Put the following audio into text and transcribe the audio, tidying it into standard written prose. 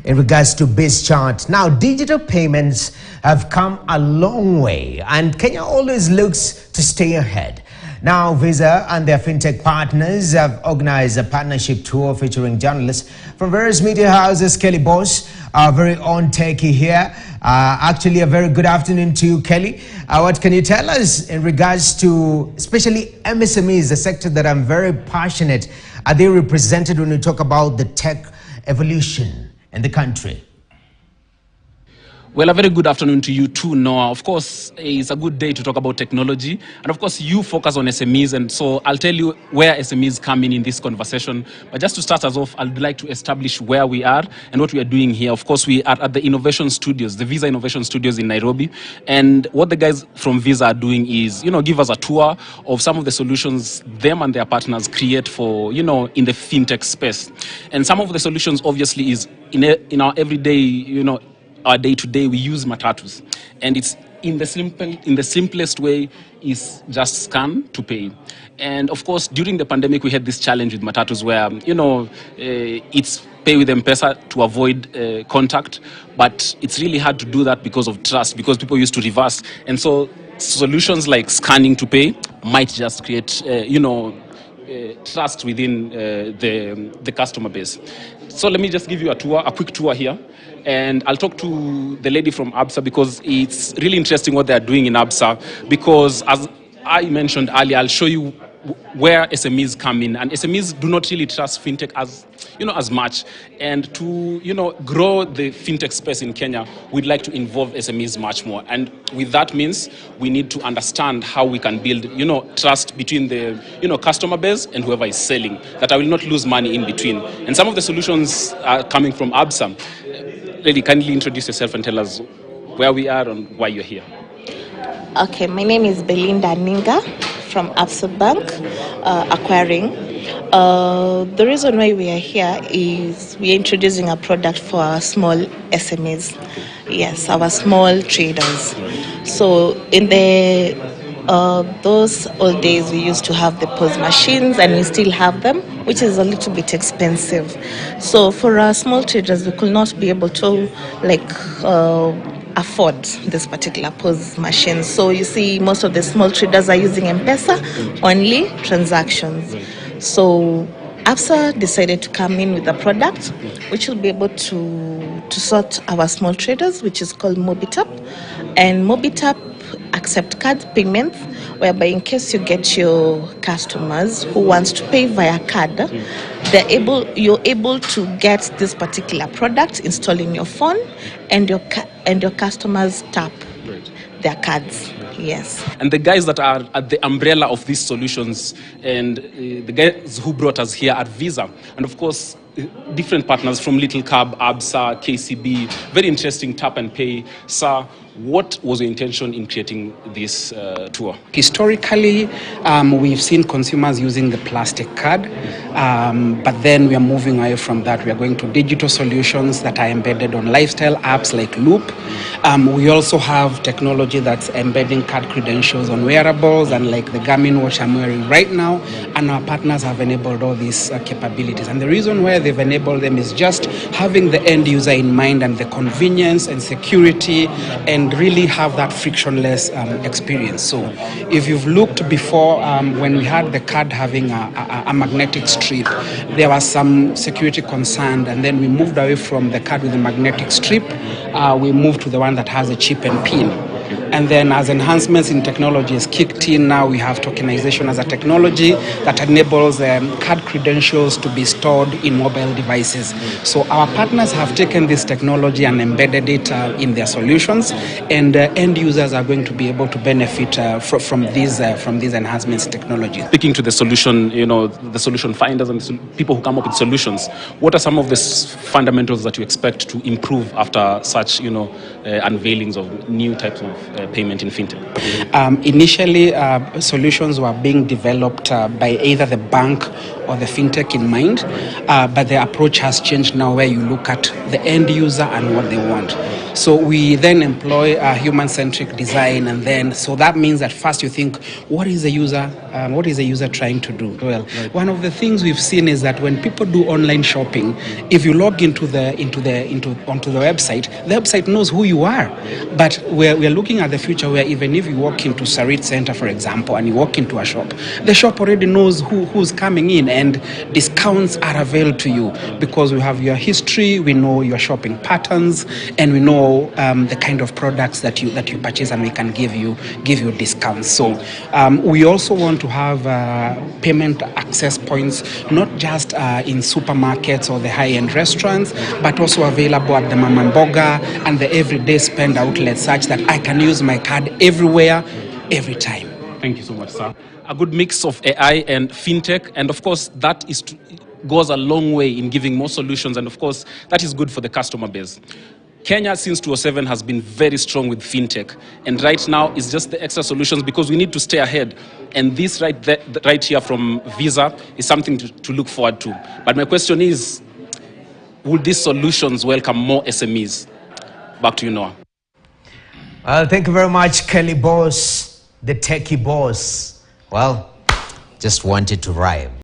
in regards to Biz Chart. Now, digital payments have come a long way, and Kenya always looks to stay ahead. Now, Visa and their fintech partners have organized a partnership tour featuring journalists from various media houses. Kelly Boss, our very own techie here. Actually, a very good afternoon to you, Kelly. What can you tell us in regards to, especially MSMEs, the sector that I'm very passionate? Are they represented when we talk about the tech evolution in the country? Well, a very good afternoon to you too, Noah. Of course, it's a good day to talk about technology. And of course, you focus on SMEs. And so I'll tell you where SMEs come in this conversation. But just to start us off, I'd like to establish where we are and what we are doing here. Of course, we are at the Innovation Studios, the Visa Innovation Studios in Nairobi. And what the guys from Visa are doing is, give us a tour of some of the solutions them and their partners create for, in the fintech space. And some of the solutions obviously is in our everyday, our day-to-day, we use matatus, and it's in the simplest way is just scan to pay. And of course, during the pandemic, we had this challenge with matatus where it's pay with M-Pesa to avoid contact, but it's really hard to do that because of trust, because people used to reverse, and so solutions like scanning to pay might just create trust within the customer base. So let me just give you a quick tour here. And I'll talk to the lady from ABSA because it's really interesting what they're doing in ABSA. Because as I mentioned earlier, I'll show you where SMEs come in. And SMEs do not really trust fintech as much. And to, grow the fintech space in Kenya, we'd like to involve SMEs much more. And with that means we need to understand how we can build, trust between the, customer base and whoever is selling, that I will not lose money in between. And some of the solutions are coming from ABSA. Lady, kindly introduce yourself and tell us where we are and why you're here. Okay, my name is Belinda Ninga from ABSA Bank, acquiring. The reason why we are here is we are introducing a product for our small SMEs. Yes, our small traders. So in those old days, we used to have the POS machines, and we still have them, which is a little bit expensive. So for our small traders, we could not be able to afford this particular POS machine. So you see, most of the small traders are using M-Pesa only transactions. So ABSA decided to come in with a product which will be able to sort our small traders, which is called MobiTap. And MobiTap accept card payments, whereby in case you get your customers who wants to pay via card, you're able to get this particular product installed in your phone, and your customers tap their cards. Yes. And the guys that are at the umbrella of these solutions, and the guys who brought us here at Visa, and of course different partners from Little Cab, ABSA, KCB, very interesting tap and pay. Sir, what was your intention in creating this tour? Historically, we've seen consumers using the plastic card, but then we are moving away from that. We are going to digital solutions that are embedded on lifestyle apps like Loop. We also have technology that's embedding card credentials on wearables, and like the Garmin watch I'm wearing right now, and our partners have enabled all these capabilities. And the reason why they've enabled them is just having the end user in mind, and the convenience and security, and really have that frictionless experience. So if you've looked before, when we had the card having a magnetic strip, there was some security concern, and then we moved away from the card with the magnetic strip. We moved to the one that has a chip and pin. And then as enhancements in technology is kicked in, now we have tokenization as a technology that enables card credentials to be stored in mobile devices. So our partners have taken this technology and embedded it in their solutions, and end users are going to be able to benefit from these enhancements in technology. Speaking to the solution, the solution finders and the people who come up with solutions, what are some of the fundamentals that you expect to improve after such, unveilings of new types of payment in fintech? Initially, solutions were being developed by either the bank or the fintech in mind, but the approach has changed now, where you look at the end user and what they want. So we then employ a human-centric design, and then so that means that first you think, what is the user what is the user trying to do? Well, one of the things we've seen is that when people do online shopping, if you log onto the website knows who you are. But we're looking at the future where even if you walk into Sarit Center, for example, and you walk into a shop, the shop already knows who's coming in, and discounts are available to you because we have your history, we know your shopping patterns, and we know the kind of products that you purchase, and we can give you discounts. So we also want to have payment access points, not just in supermarkets or the high-end restaurants, but also available at the mama mboga and the everyday spend outlets, such that I can use my card everywhere, every time. Thank you so much, sir. A good mix of AI and fintech, and of course that goes a long way in giving more solutions, and of course that is good for the customer base. Kenya since 2007 has been very strong with fintech, and right now it's just the extra solutions because we need to stay ahead. And this right here from Visa is something to look forward to. But my question is, will these solutions welcome more SMEs? Back to you, Noah. Well, thank you very much, Kelly Boss, the techie boss. Well, just wanted to rhyme.